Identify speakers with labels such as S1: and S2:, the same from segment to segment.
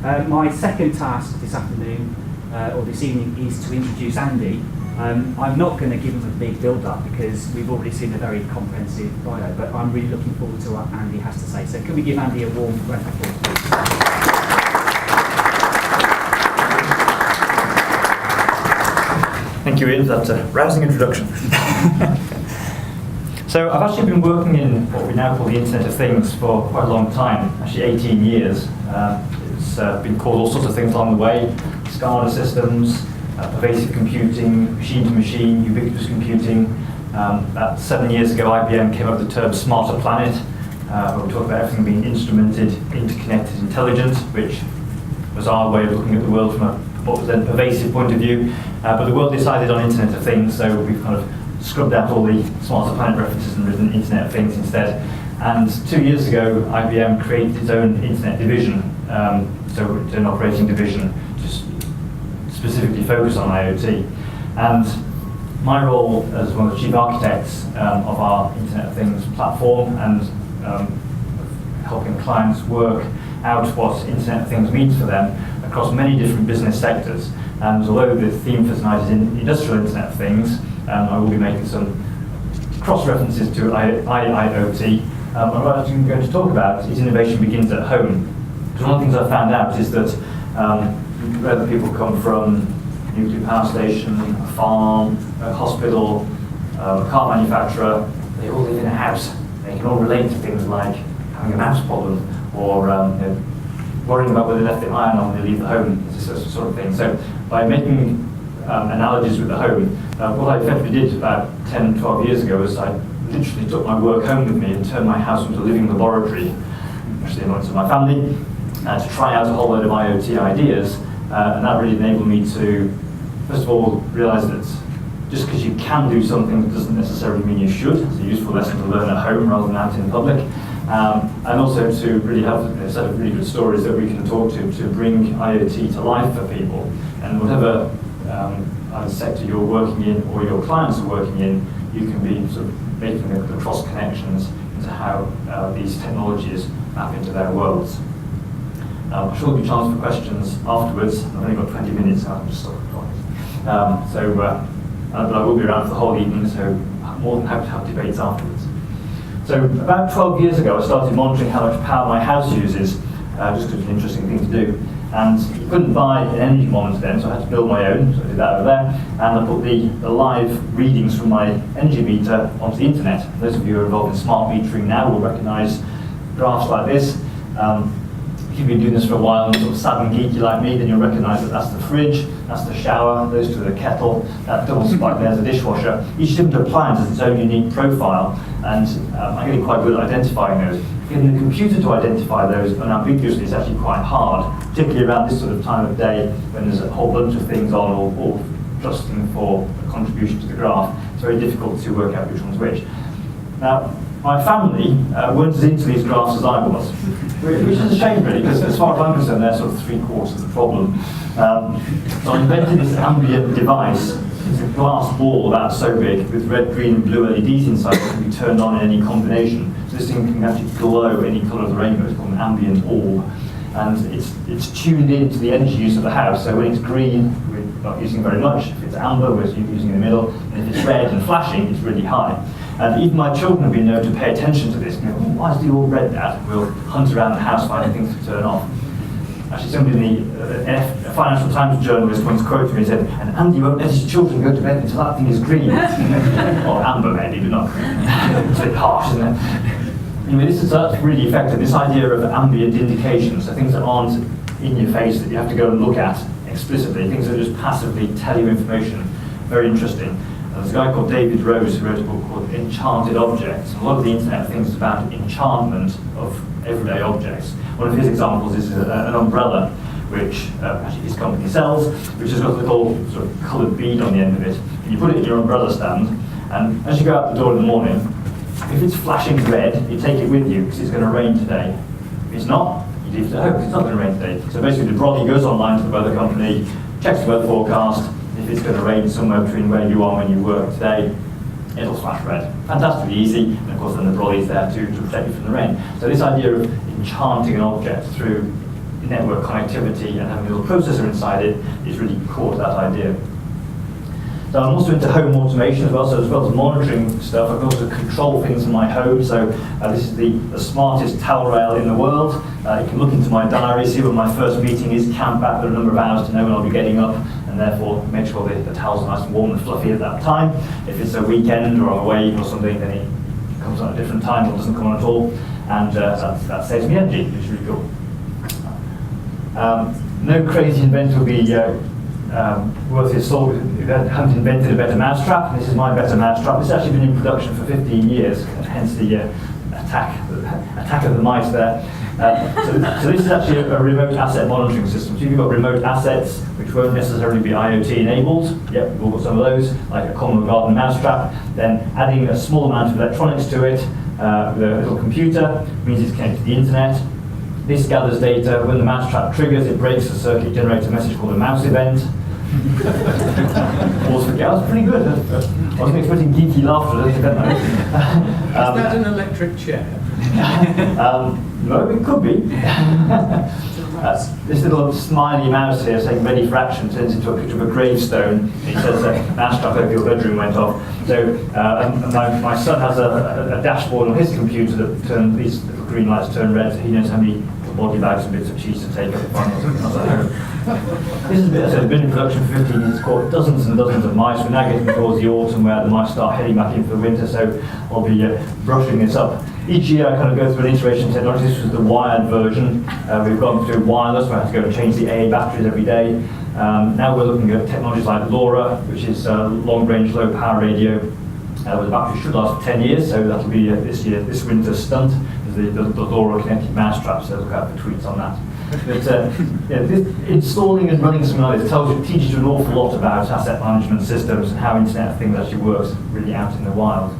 S1: My second task this afternoon, or this evening, is to introduce Andy. I'm not going to give him a big build-up because we've already seen a very comprehensive bio, but I'm really looking forward to what Andy has to say. So can we give Andy a warm round of applause, please?
S2: Thank you, Ian, for that rousing introduction. So I've actually been working in what we now call the Internet of Things for quite a long time, actually 18 years. It's been called all sorts of things along the way: SCADA systems, pervasive computing, machine-to-machine, ubiquitous computing. About 7 years ago, IBM came up with the term smarter planet, where we talk about everything being instrumented, interconnected, intelligent, which was our way of looking at the world from a what was then pervasive point of view. But the world decided on Internet of Things, so we've kind of scrubbed out all the smarter planet references and written Internet of Things instead. And 2 years ago, IBM created its own Internet division, so its own operating division, just specifically focused on IoT. And my role as one of the chief architects of our Internet of Things platform and helping clients work out what Internet of Things means for them across many different business sectors. And although the theme for tonight is in industrial Internet of Things, I will be making some cross-references to IoT. What I'm going to talk about is innovation begins at home. Because one of the things I've found out is that whether people come from a nuclear power station, a farm, a hospital, a car manufacturer, they all live in a house. They can all relate to things like having a mouse problem or worrying about whether they left the iron on when they leave the home, this sort of thing. So by making analogies with the home, what I effectively did about 10, 12 years ago was I literally took my work home with me and turned my house into a living laboratory, actually amongst my family, to try out a whole load of IoT ideas. And that really enabled me to, first of all, realize that just because you can do something doesn't necessarily mean you should. It's a useful lesson to learn at home rather than out in public. And also to really have a set of really good stories that we can talk to bring IoT to life for people. And whatever either sector you're working in or your clients are working in, you can be sort of making the cross connections into how these technologies map into their worlds. I'm sure there'll be a chance for questions afterwards. I've only got 20 minutes, so I'll just stop recording. But I will be around for the whole evening, so I'm more than happy to have debates afterwards. So about 12 years ago, I started monitoring how much power my house uses, just because it's an interesting thing to do. And you couldn't buy an energy monitor then, so I had to build my own, so I did that over there. And I put the live readings from my energy meter onto the internet. Those of you who are involved in smart metering now will recognise graphs like this. If you've been doing this for a while and sort of sad and geeky like me, then you'll recognise that that's the fridge, that's the shower, those two are the kettle, that double spike there's a dishwasher. Each different appliance has its own unique profile, and I'm getting quite good at identifying those. Getting the computer to identify those unambiguously is actually quite hard, particularly around this sort of time of day when there's a whole bunch of things on all trusting for a contribution to the graph. It's very difficult to work out which one's which. Now, my family weren't as into these graphs as I was, which is a shame really, because as far as I'm concerned, they're sort of 3/4 of the problem. So I invented this ambient device. It's a glass ball about so big with red, green, and blue LEDs inside that can be turned on in any combination. So this thing can actually glow any colour of the rainbow. It's called an ambient orb. And it's tuned into the energy use of the house. So when it's green, we're not using very much. If it's amber, we're using in the middle. And if it's red and flashing, it's really high. And even my children have been known to pay attention to this. And go, oh, why is the orb red, Dad? And we'll hunt around the house finding things to turn off. Actually, somebody in the Financial Times journalist once quoted me and said, and Andy won't let his children go to bed until that thing is green. Or amber maybe, but not green. It's a bit harsh, isn't it? Anyway, that's really effective, this idea of ambient indications, so things that aren't in your face that you have to go and look at explicitly, things that just passively tell you information. Very interesting. There's a guy called David Rose who wrote a book called Enchanted Objects. And a lot of the Internet of Things is about enchantment of everyday objects. One of his examples is an umbrella, which actually his company sells, which has got a little sort of coloured bead on the end of it. And you put it in your umbrella stand, and as you go out the door in the morning, if it's flashing red, you take it with you because it's going to rain today. If it's not, you leave it at home because it's not going to rain today. So basically the brolly goes online to the weather company, checks the weather forecast. If it's going to rain somewhere between where you are and when you work today, it'll flash red. Fantastically easy, and of course then the brolly's there to protect you from the rain. So this idea of enchanting an object through network connectivity and having a little processor inside it is really core to that idea. So I'm also into home automation as well, so as well as monitoring stuff, I can also control things in my home. So this is the smartest towel rail in the world. You can look into my diary, see when my first meeting is, count back the number of hours to know when I'll be getting up, and therefore make sure the towels are nice and warm and fluffy at that time. If it's a weekend or I'm away or something, then it comes on at a different time or doesn't come on at all, and that saves me energy, which is really cool. No crazy inventor will be worth his salt if they haven't invented a better mousetrap. This is my better mousetrap. It's actually been in production for 15 years, hence the attack of the mice there. So this is actually a remote asset monitoring system. So if you've got remote assets which won't necessarily be IoT enabled, yep, we've all got some of those, like a common garden mousetrap, then adding a small amount of electronics to it with a little computer means it's connected to the internet. This gathers data. When the mousetrap triggers, it breaks the circuit, generates a message called a mouse event. Also, yeah, that's pretty good. I wasn't expecting geeky laughter.
S3: Is that an electric chair?
S2: No, it could be. This little smiley mouse here saying ready for action turns into a picture of a gravestone. It says mousetrap over your bedroom went off. So my son has a dashboard on his computer that turn these little green lights turn red, so he knows how many body bags and bits of cheese to take up the final something else at home. This has been in production for 15 years. It's caught dozens and dozens of mice. We're now getting towards the autumn where the mice start heading back in for the winter, so I'll be brushing this up. Each year I kind of go through an iteration of technology. This was the wired version. We've gone through wireless, where I have to go and change the AA batteries every day. Now we're looking at technologies like LoRa, which is long-range, low-power radio. The battery should last for 10 years, so that'll be this winter's stunt, is the LoRa connected mousetrap, so look out for tweets on that. But installing and running something like this teaches you an awful lot about asset management systems and how Internet of Things actually works really out in the wild.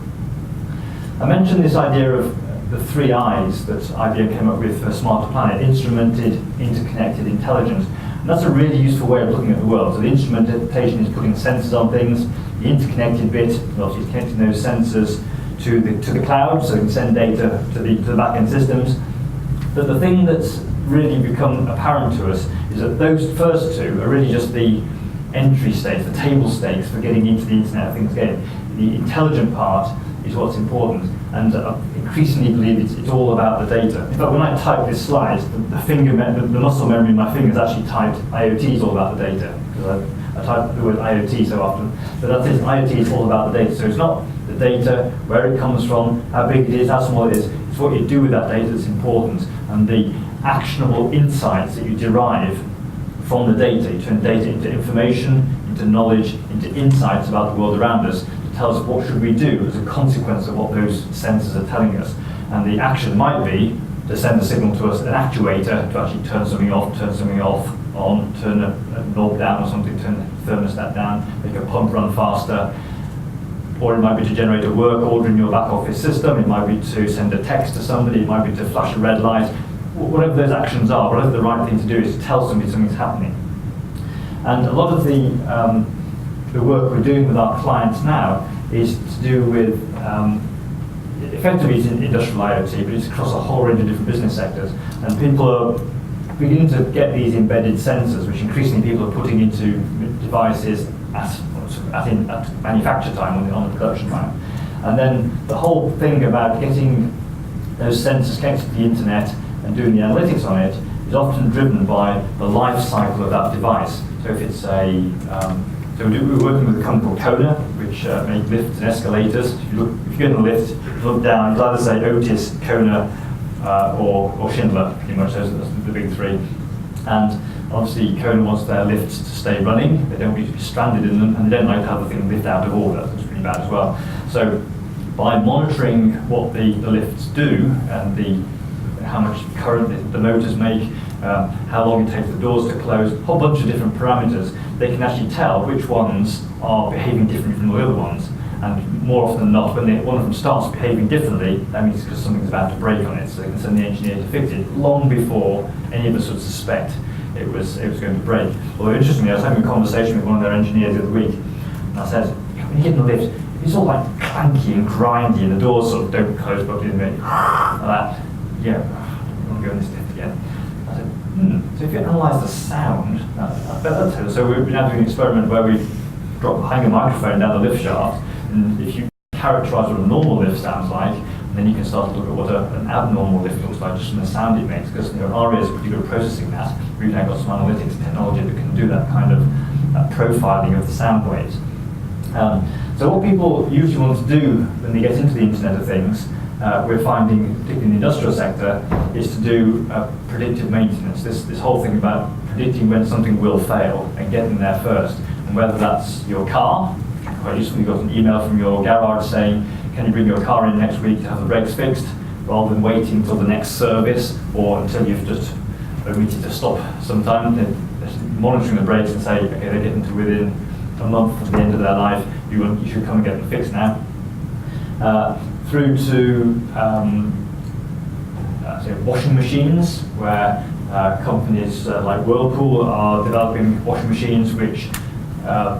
S2: I mentioned this idea of the 3 I's that IBM came up with for Smarter Planet: instrumented, interconnected, intelligent. And that's a really useful way of looking at the world. So the instrumentation is putting sensors on things. The interconnected bit, obviously, is connecting those sensors to the cloud, so you can send data to the back-end systems. But the thing that's really become apparent to us is that those first 2 are really just the entry stakes, the table stakes for getting into the Internet of Things game. The intelligent part is what's important, and I increasingly believe it's all about the data. In fact, when I type this slide, the muscle memory in my fingers actually typed IoT is all about the data, because I type the word IoT so often. But that's it, IoT is all about the data. So it's not the data, where it comes from, how big it is, how small it is. It's what you do with that data that's important, and the actionable insights that you derive from the data. You turn data into information, into knowledge, into insights about the world around us to tell us what should we do as a consequence of what those sensors are telling us. And the action might be to send a signal to us, an actuator, to actually turn something off, on, turn a knob down or something, turn the thermostat down, make a pump run faster. Or it might be to generate a work order in your back office system, it might be to send a text to somebody, it might be to flash a red light. Whatever those actions are, whatever the right thing to do is to tell somebody something's happening. And a lot of the work we're doing with our clients now is to do with, effectively it's in industrial IoT, but it's across a whole range of different business sectors. And people are beginning to get these embedded sensors, which increasingly people are putting into devices at manufacture time, on the production line. And then the whole thing about getting those sensors connected to the internet and doing the analytics on it is often driven by the life cycle of that device. So if it's so we're working with a company called Kona, which make lifts and escalators. If you get in a lift, look down, it'll either say Otis, Kona, or Schindler, pretty much. Those are the big 3. And obviously Kona wants their lifts to stay running. They don't want you to be stranded in them, and they don't like to have the thing lift out of order. That's pretty bad as well. So by monitoring what the lifts do and how much current the motors make, how long it takes the doors to close, a whole bunch of different parameters, they can actually tell which ones are behaving differently from the other ones. And more often than not, when one of them starts behaving differently, that means it's because something's about to break on it, so they can send the engineer to fix it long before any of us would suspect it was going to break. Although interestingly, I was having a conversation with one of their engineers the other week, and I said, when you get in the lift, it's all like clanky and grindy, and the doors sort of don't close properly, and like that. Yeah, I don't want to go in this lift again. I said, So if you analyse the sound, so we're now doing an experiment where we hang a microphone down the lift shaft, and if you characterise what a normal lift sounds like, then you can start to look at what an abnormal lift looks like just from the sound it makes, because our ears are pretty good at processing that. We've now got some analytics technology that can do that kind of profiling of the sound waves. So what people usually want to do when they get into the Internet of Things, we're finding, particularly in the industrial sector, is to do predictive maintenance. This whole thing about predicting when something will fail and getting there first. And whether that's your car, quite useful, you got an email from your garage saying, can you bring your car in next week to have the brakes fixed, rather than waiting until the next service or until you've just omitted to stop sometime. Monitoring the brakes and say, okay, they're getting to within a month of the end of their life, you should come and get them fixed now. Through to say washing machines, where companies like Whirlpool are developing washing machines which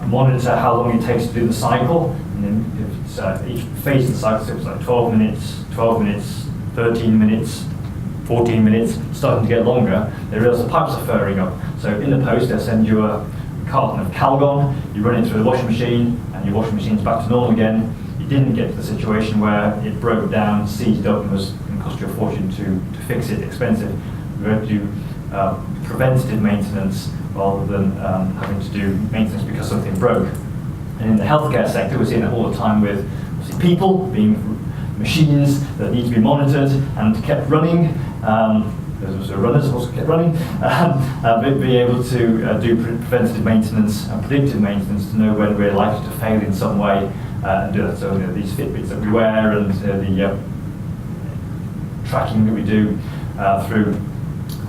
S2: monitor how long it takes to do the cycle, and then if it's, each phase of the cycle, so it's like 12 minutes, 13 minutes, 14 minutes, starting to get longer, they realise the pipes are furring up. So in the post, they'll send you a carton of Calgon, you run it through the washing machine, and your washing machine's back to normal again. You didn't get to the situation where it broke down, seized up, and was going to cost you a fortune to fix it, expensive. We went to do preventative maintenance rather than having to do maintenance because something broke. And in the healthcare sector, we're seeing that all the time with people being machines that need to be monitored and kept running. There's also runners also kept running. Be able to do preventative maintenance and predictive maintenance to know when we're likely to fail in some way. And do that. So these Fitbits that we wear and the tracking that we do through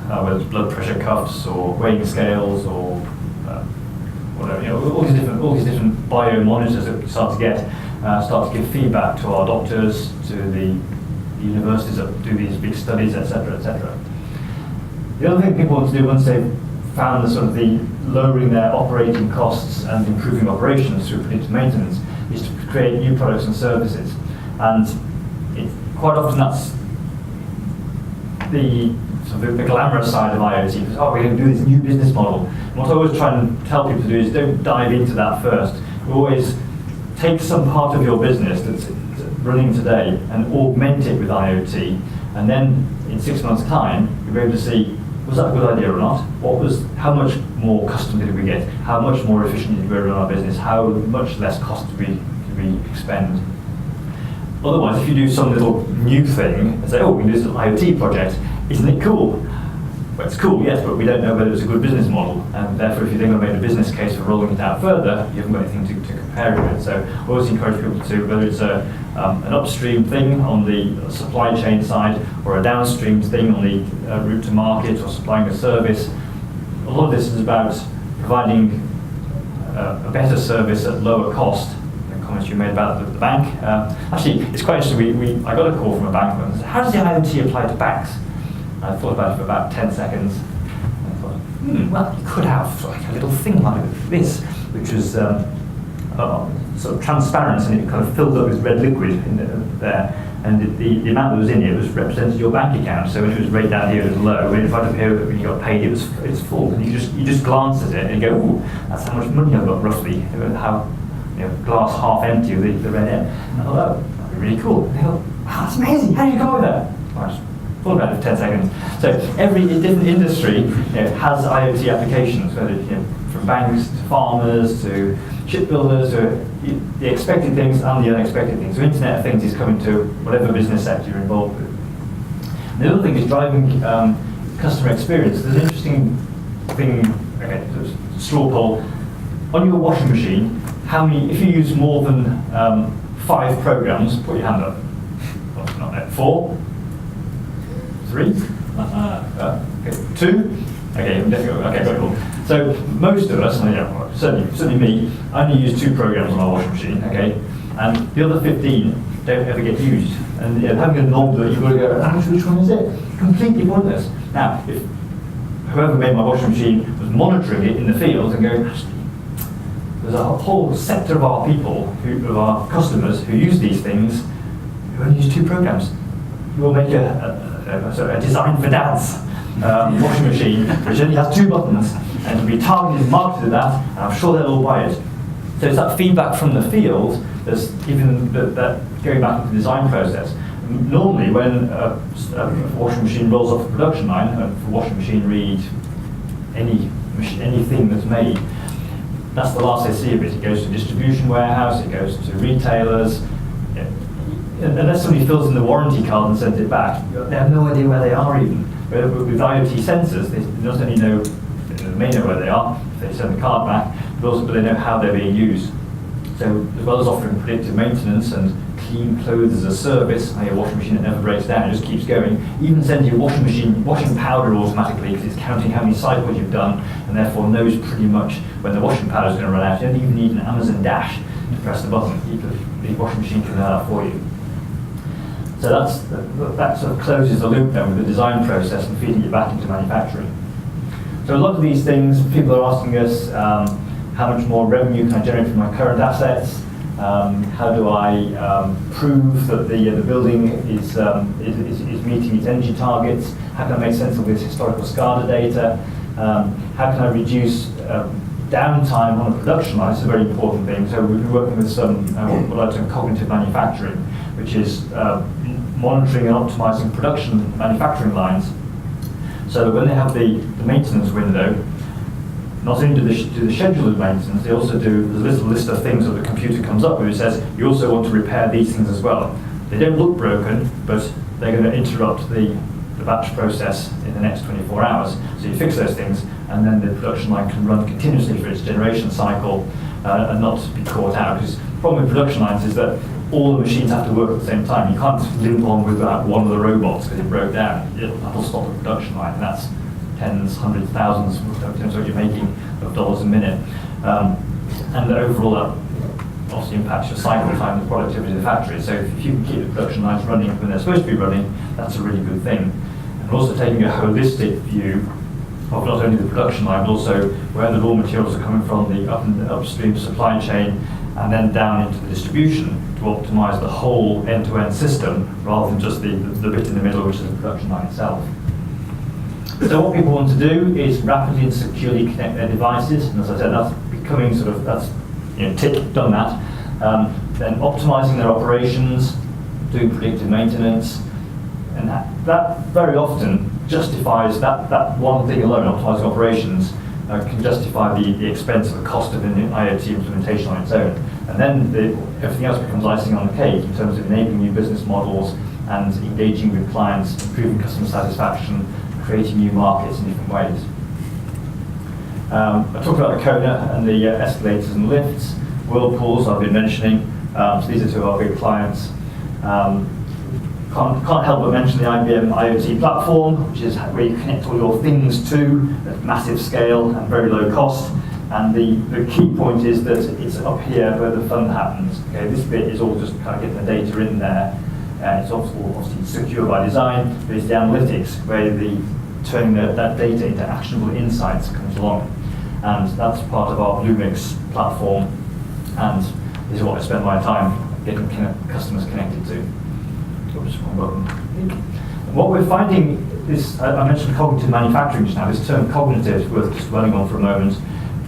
S2: whether it's blood pressure cuffs or weighing scales or whatever, all these different bio monitors that we start to give feedback to our doctors, to the universities that do these big studies, etc., etc. The other thing people want to do once they've found the lowering their operating costs and improving operations through predictive maintenance is to create new products and services. And quite often that's the glamorous side of IoT, because we're going to do this new business model. And what I always try and tell people to do is don't dive into that first. We always take some part of your business that's running today and augment it with IoT, and then in 6 months' time you'll be able to see, was that a good idea or not? How much more customers did we get? How much more efficient did we run our business? How much less cost did we expend? Otherwise, if you do some little new thing and say, we can do this little IoT project, isn't it cool? Well, it's cool, yes, but we don't know whether it's a good business model, and therefore if you're going to make a business case for rolling it out further, you haven't got anything to compare it with. So I always encourage people to, whether it's an upstream thing on the supply chain side, or a downstream thing on the route to market, or supplying a service, a lot of this is about providing a better service at lower cost. Comments you made about the bank. Actually, it's quite interesting. I got a call from a bank and said, how does the IoT apply to banks? And I thought about it for about 10 seconds. And I thought, well, you could have like a little thing like this, which was sort of transparent, and it kind of filled up with red liquid in there. And the amount that was in it was represented your bank account. So when it was right down here, it was low. When it was right up here, when you got paid, it's full. And you just glance at it and you go, ooh, that's how much money I've got roughly. How glass half empty with the red end. And I thought, that'd be really cool. And they go, wow, that's amazing. How do you come up with that? Well, I just thought about it for 10 seconds. So every different industry has IoT applications, whether from banks to farmers to shipbuilders, to the expected things and the unexpected things. So Internet of Things is coming to whatever business sector you're involved with. And the other thing is driving customer experience. There's an interesting thing, straw poll. On your washing machine, if you use more than 5 programs, put your hand up. Well, not that. 4? 3? 2? Okay, definitely. Okay, very cool. So most of us, certainly me, only use 2 programs on our washing machine. Okay, and the other 15 don't ever get used. And having a knob that you've got to go, which one is it? Completely pointless. Now, if whoever made my washing machine was monitoring it in the field and going, there's a whole sector of our people, of our customers, who use these things, who only use 2 programs. We'll make a design for dads. washing machine, which only has 2 buttons, and it'll be targeted and marketed at that, and I'm sure they'll all buy it. So it's that feedback from the field that's even that going back to the design process. Normally, when a washing machine rolls off the production line, if a washing machine read anything that's made, that's the last they see of it. It goes to a distribution warehouse, it goes to retailers. Unless somebody fills in the warranty card and sends it back, they have no idea where they are even. With IoT sensors, they not only know, they may know where they are if they send the card back, but they know how they're being used. So as well as offering predictive maintenance and clean clothes as a service, a washing machine that never breaks down, it just keeps going, even sends you washing powder automatically because it's counting how many cycles you've done and therefore knows pretty much when the washing powder is going to run out. You don't even need an Amazon Dash to press the button. The washing machine can do that for you. So that sort of closes the loop then with the design process and feeding it back into manufacturing. So a lot of these things, people are asking us, how much more revenue can I generate from my current assets? How do I prove that the building is meeting its energy targets? How can I make sense of this historical SCADA data? How can I reduce downtime on a production line? It's a very important thing. So we've been working with some what I term cognitive manufacturing, which is monitoring and optimizing production manufacturing lines, so that when they have the maintenance window, not only do the scheduled maintenance, they also do the little list of things that the computer comes up with. It says, you also want to repair these things as well. They don't look broken, but they're going to interrupt the batch process in the next 24 hours. So you fix those things, and then the production line can run continuously for its generation cycle and not be caught out. Because the problem with production lines is that all the machines have to work at the same time. You can't limp on with one of the robots because it broke down. That'll stop the production line. And that's tens, hundreds, thousands, depends what you're making, of dollars a minute. And overall, that obviously impacts your cycle time and the productivity of the factory. So if you can keep the production lines running when they're supposed to be running, that's a really good thing. And also taking a holistic view of not only the production line, but also where the raw materials are coming from, the upstream supply chain, and then down into the distribution to optimize the whole end-to-end system rather than just the bit in the middle, which is the production line itself. So what people want to do is rapidly and securely connect their devices, and as I said, that's becoming sort of, that's, tick, done that. Then optimizing their operations, doing predictive maintenance, and that very often justifies that one thing alone, optimizing operations, can justify the expense of the cost of an IoT implementation on its own. And then everything else becomes icing on the cake in terms of enabling new business models and engaging with clients, improving customer satisfaction, creating new markets in different ways. I talked about the Kona and the escalators and lifts. Whirlpools I've been mentioning, so these are two of our big clients. Can't help but mention the IBM IoT platform, which is where you connect all your things to at massive scale and very low cost. And the key point is that it's up here where the fun happens. Okay, this bit is all just kind of getting the data in there. It's obviously secure by design, but it's the analytics where turning that data into actionable insights comes along. And that's part of our Bluemix platform, and this is what I spend my time getting customers connected to. Oops, wrong button. What we're finding is, I mentioned cognitive manufacturing just now, this term cognitive is worth just dwelling on for a moment.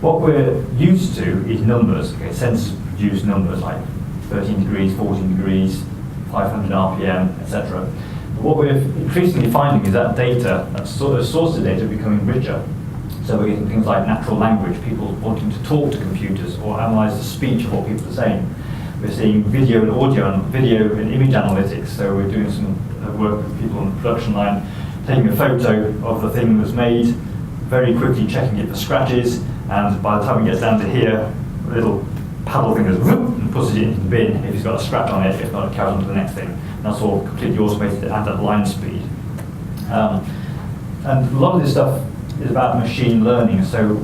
S2: What we're used to is numbers. Okay, sensors produce numbers like 13 degrees, 14 degrees, 500 RPM, etc. What we're increasingly finding is that data, that sort of source of data, becoming richer. So we're getting things like natural language, people wanting to talk to computers or analyze the speech of what people are saying. We're seeing video and audio and video and image analytics. So we're doing some work with people on the production line, taking a photo of the thing that was made, very quickly checking it for scratches, and by the time it gets down to here, a little paddle thing goes whoop, and pushes it into the bin if it's got a scratch on it, if not, it carries on to the next thing. And that's all completely automated at that line speed. And a lot of this stuff is about machine learning. So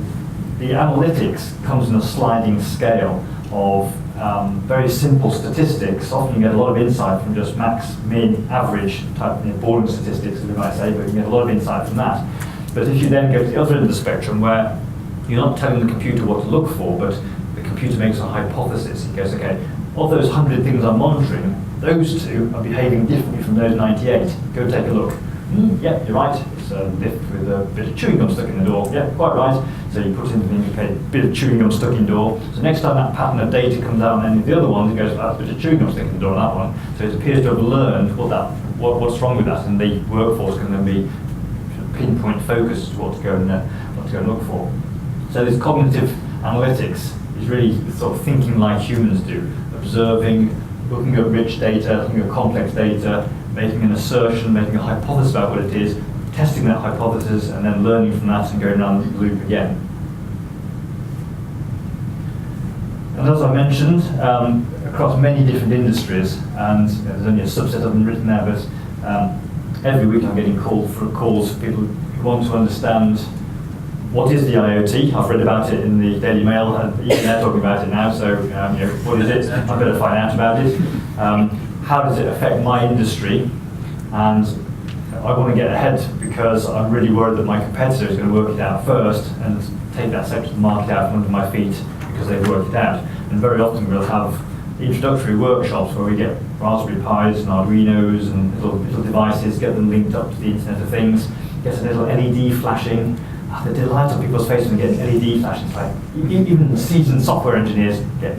S2: the analytics comes in a sliding scale of very simple statistics. Often you get a lot of insight from just max, min, average type boring statistics, as we might say, but you get a lot of insight from that. But if you then go to the other end of the spectrum where you're not telling the computer what to look for, but the computer makes a hypothesis. It goes, okay, of those 100 things I'm monitoring, those two are behaving differently from those 98. Go take a look. Yeah, you're right. It's a lift with a bit of chewing gum stuck in the door. Yeah, quite right. So you put in the thing, okay, bit of chewing gum stuck in door. So next time that pattern of data comes out on any of the other ones, it goes, that's a bit of chewing gum stuck in the door on that one. So it appears to have learned what's wrong with that, and the workforce can then be pinpoint focused as to what to go and look for. So this cognitive analytics is really sort of thinking like humans do, observing, looking at rich data, looking at complex data, making an assertion, making a hypothesis about what it is, testing that hypothesis, and then learning from that and going around the loop again. And as I mentioned, across many different industries, and there's only a subset of them written there, but every week I'm getting calls from people who want to understand what is the IoT. I've read about it in the Daily Mail, and even they're talking about it now, so what is it? I better find out about it. How does it affect my industry? And I want to get ahead because I'm really worried that my competitor is going to work it out first and take that section of the market out from under my feet because they've worked it out. And very often we'll have introductory workshops where we get Raspberry Pis and Arduinos and little devices, get them linked up to the Internet of Things, get a little LED flashing. The delight on people's faces when they get an LED flashing. It's like, even seasoned software engineers get,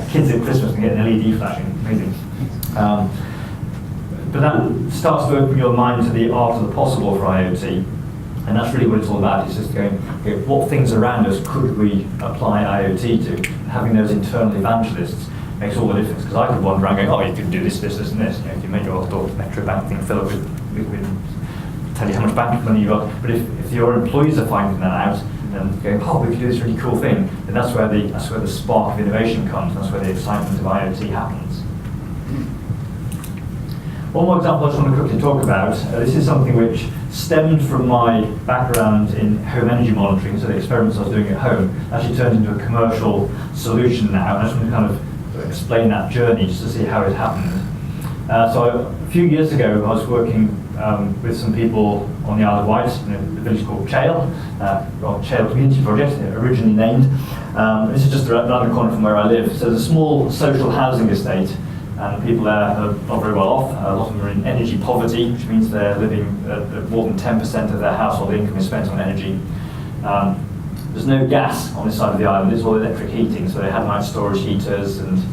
S2: kids at Christmas can get an LED flashing. Amazing. But that starts to open your mind to the art of the possible for IoT. And that's really what it's all about. It's just going, okay, what things around us could we apply IoT to? And having those internal evangelists makes all the difference. Because I could wander around going, oh, you can do this, this, this, and this. You can make your little Metro Bank thing fill up with tell you how much bank money you got. But if your employees are finding that out and going, oh, we can do this really cool thing, then that's where the spark of innovation comes. That's where the excitement of IoT happens. One more example I just want to quickly talk about. This is something which stemmed from my background in home energy monitoring, so the experiments I was doing at home actually turned into a commercial solution now. And I just want to kind of explain that journey just to see how it happened. So a few years ago, I was working with some people on the Isle of Wight in a village called Chale, or Chale Community Project, originally named. This is just around the corner from where I live. So there's a small social housing estate, and people there are not very well off. A lot of them are in energy poverty, which means they're living more than 10% of their household income is spent on energy. There's no gas on this side of the island, it's all electric heating, so they had night storage heaters and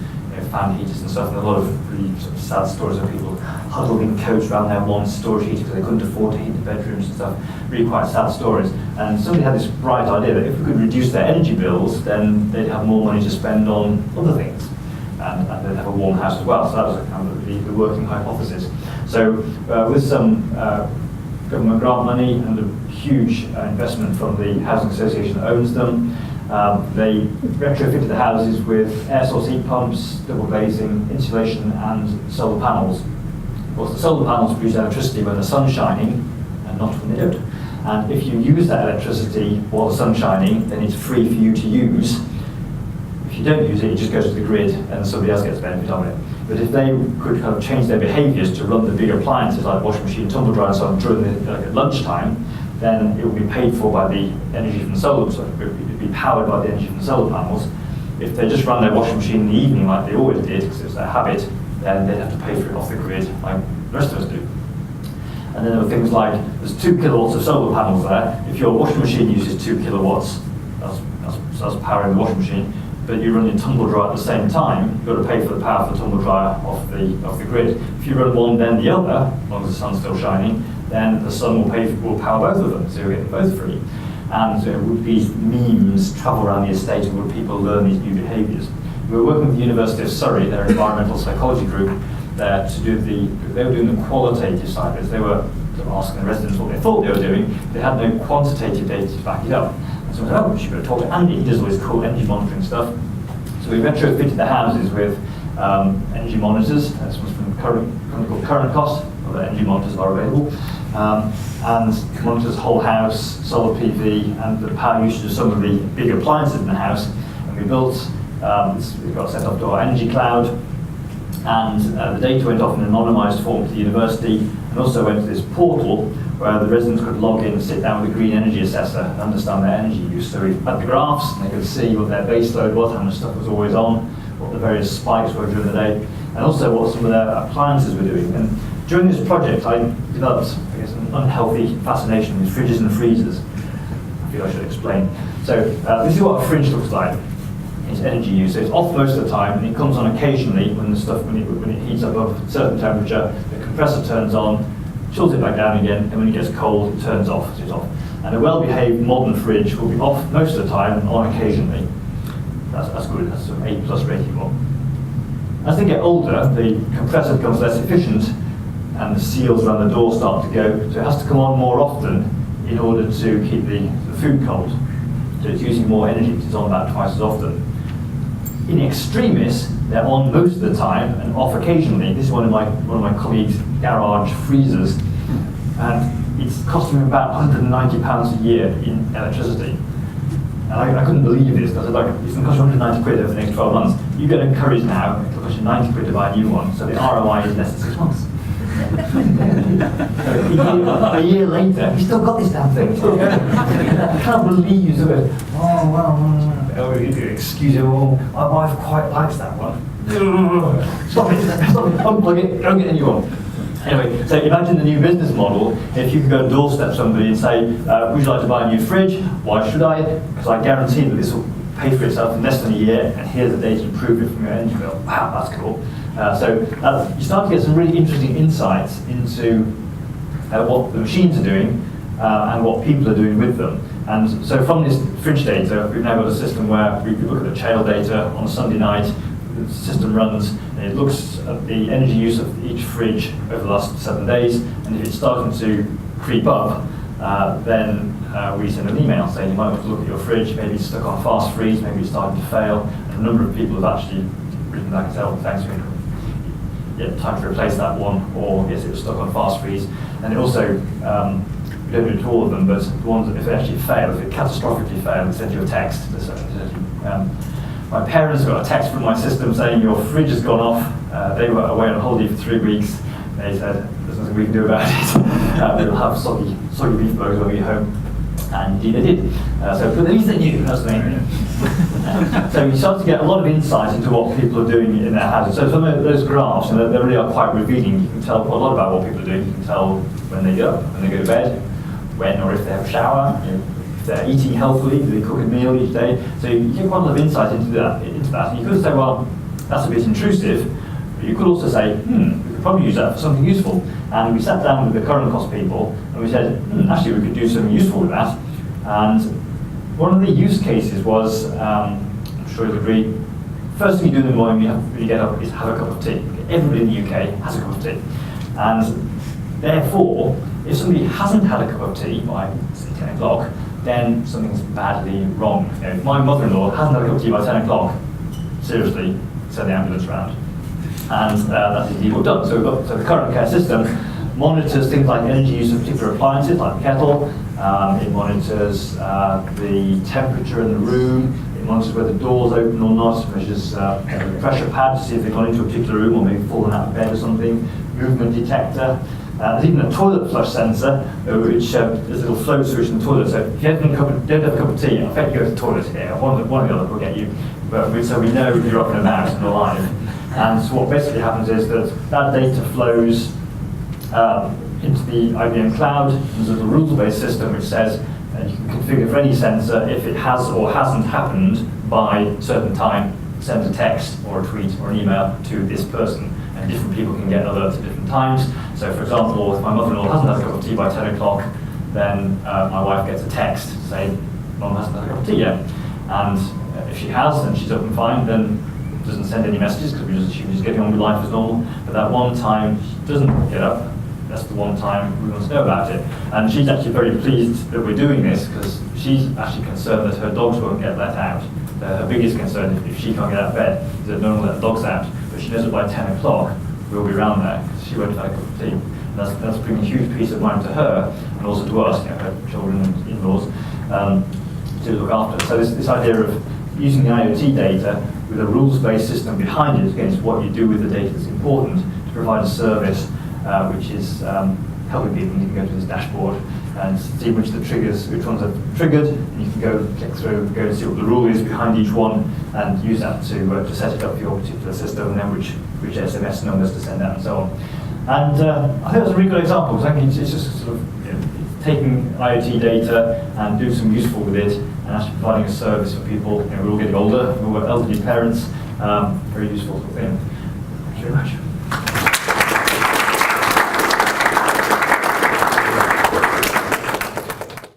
S2: fan heaters and stuff, and a lot of really sort of sad stories of people huddled in coats around their one storage heater because they couldn't afford to heat the bedrooms and stuff. Really quite sad stories. And somebody had this bright idea that if we could reduce their energy bills, then they'd have more money to spend on other things. And they'd have a warm house as well. So that was kind of the working hypothesis. So with some government grant money and a huge investment from the housing association that owns them, they retrofitted the houses with air source heat pumps, double glazing, insulation and solar panels. Of course the solar panels produce electricity when the sun's shining and not when they don't. And if you use that electricity while the sun's shining, then it's free for you to use. If you don't use it, it just goes to the grid and somebody else gets benefit of it. But if they could kind of change their behaviours to run the big appliances like washing machine, tumble dryer and so on during at lunchtime, then it will be paid for by the energy from the solar, so it would be powered by the energy from the solar panels. If they just ran their washing machine in the evening like they always did, because it's their habit, then they'd have to pay for it off the grid like the rest of us do. And then there were things like, there's 2 kilowatts of solar panels there. If your washing machine uses 2 kilowatts, that's powering the washing machine, but you run your tumble dryer at the same time, you've got to pay for the power for the tumble dryer off the grid. If you run one then the other, as long as the sun's still shining, then the sun will power both of them, so you'll get them both free. And these memes travel around the estate and would people learn these new behaviours. We were working with the University of Surrey, their environmental psychology group, there to do they were doing the qualitative side of it. They were asking the residents what they thought they were doing. They had no quantitative data to back it up. So we said, oh, we should better talk to Andy, he does all this cool energy monitoring stuff. So we retrofitted the houses with energy monitors. This was from a company called Current Cost, other energy monitors are available. And monitors the whole house, solar PV, and the power usage of some of the big appliances in the house. And we built, we got set up to our energy cloud, and the data went off in an anonymised form to the university, and also went to this portal where the residents could log in and sit down with a green energy assessor and understand their energy use. So we had the graphs, and they could see what their base load was, how much stuff was always on, what the various spikes were during the day, and also what some of their appliances were doing. And during this project, I developed, I guess, an unhealthy fascination with fridges and freezers. I feel I should explain. So this is what a fridge looks like. It's energy use. So it's off most of the time, and it comes on occasionally when it heats up above a certain temperature. The compressor turns on, chills it back down again, and when it gets cold, it turns off. So it's off. And a well-behaved modern fridge will be off most of the time and on occasionally. That's good. That's an A+ rating one. As they get older, the compressor becomes less efficient, and the seals around the door start to go. So it has to come on more often in order to keep the food cold. So it's using more energy. It's on about twice as often. In extremis, they're on most of the time and off occasionally. This is one of my colleagues' garage freezers, and it's costing him about £190 a year in electricity. And I couldn't believe this. I said, like, it's going to cost you 190 quid over the next 12 months. You get encouraged now, it'll cost you 90 quid to buy a new one. So the ROI is less than 6 months. A year later, he's still got this damn thing. I can't believe it. Excuse me, my wife quite likes that one. Stop it, unplug it, don't get a new one. Anyway, so imagine the new business model. If you could go doorstep somebody and say, would you like to buy a new fridge? Why should I? Because I guarantee that this will pay for itself in less than a year, and here's the data to prove it from your energy bill. Wow, that's cool. So you start to get some really interesting insights into what the machines are doing and what people are doing with them. And so from this fridge data, we've now got a system where we look at the channel data on a Sunday night. The system runs, and it looks at the energy use of each fridge over the last 7 days, and if it's starting to creep up, then we send an email saying you might want to look at your fridge, maybe it's stuck on fast freeze, maybe it's starting to fail, and a number of people have actually written back and said, oh, thanks, time to replace that one, or yes, it was stuck on fast freeze. And it also, we don't do it to all of them, but the ones that if they actually fail, if it catastrophically fails, it sends you a text. My parents got a text from my system saying your fridge has gone off. They were away on holiday for 3 weeks. They said, there's nothing we can do about it. We'll have soggy beef burgers when we get home. And indeed they did. But at least they knew, that's the main thing. So you start to get a lot of insight into what people are doing in their houses. So some of those graphs, and they really are quite revealing. You can tell quite a lot about what people are doing. You can tell when they get up, when they go to bed, when or if they have a shower, if they're eating healthily, do they cook a meal each day. So you get quite a lot of insight into that. And you could say, well, that's a bit intrusive. But you could also say, we could probably use that for something useful. And we sat down with the current cost people, and we said, actually, we could do something useful with that. And one of the use cases was, I'm sure you'll agree, first thing you do in the morning when you get up is have a cup of tea. Everybody in the UK has a cup of tea. And therefore, if somebody hasn't had a cup of tea by, say, 10 o'clock, then something's badly wrong. If my mother-in-law hasn't had a cup of tea by 10 o'clock, seriously, send the ambulance round. And that's indeed what done. So the current care system monitors things like energy use of particular appliances, like the kettle. It monitors the temperature in the room. It monitors whether the door's open or not. It measures the pressure pad to see if they've gone into a particular room or maybe fallen out of bed or something. Movement detector. There's even a toilet flush sensor, which there's a little float switch in the toilet. So if you don't have a cup of tea, in fact you go to the toilet here. One or the other will get you. So we know you're up and about and alive. And so what basically happens is that data flows into the IBM cloud. There's a little rules-based system which says you can configure for any sensor if it has or hasn't happened by a certain time, send a text or a tweet or an email to this person. And different people can get alerts at different times. So for example, if my mother-in-law hasn't had a cup of tea by 10 o'clock, then my wife gets a text saying, Mum hasn't had a cup of tea yet. And if she has and she's up and fine, then doesn't send any messages because we just assume she's getting on with life as normal. But that one time she doesn't get up, that's the one time we want to know about it. And she's actually very pleased that we're doing this because she's actually concerned that her dogs won't get let out. Her biggest concern, if she can't get out of bed, is that no one will let the dogs out. But she knows that by 10 o'clock we'll be around there because she won't have had a cup of tea. And that's bringing a huge peace of mind to her and also to us, her children and in-laws, to look after. So this idea of using the IoT data with a rules-based system behind it against what you do with the data that's important to provide a service which is helping people. You can go to this dashboard and see which ones are triggered, and you can go click through, go and see what the rule is behind each one, and use that to set it up for your particular system, and then which SMS numbers to send out and so on. And I think that's a really good example, because I think it's just sort of it's taking IoT data and doing some useful with it, and actually providing a service for people. We're all getting older, we're all elderly parents, very useful sort of thing.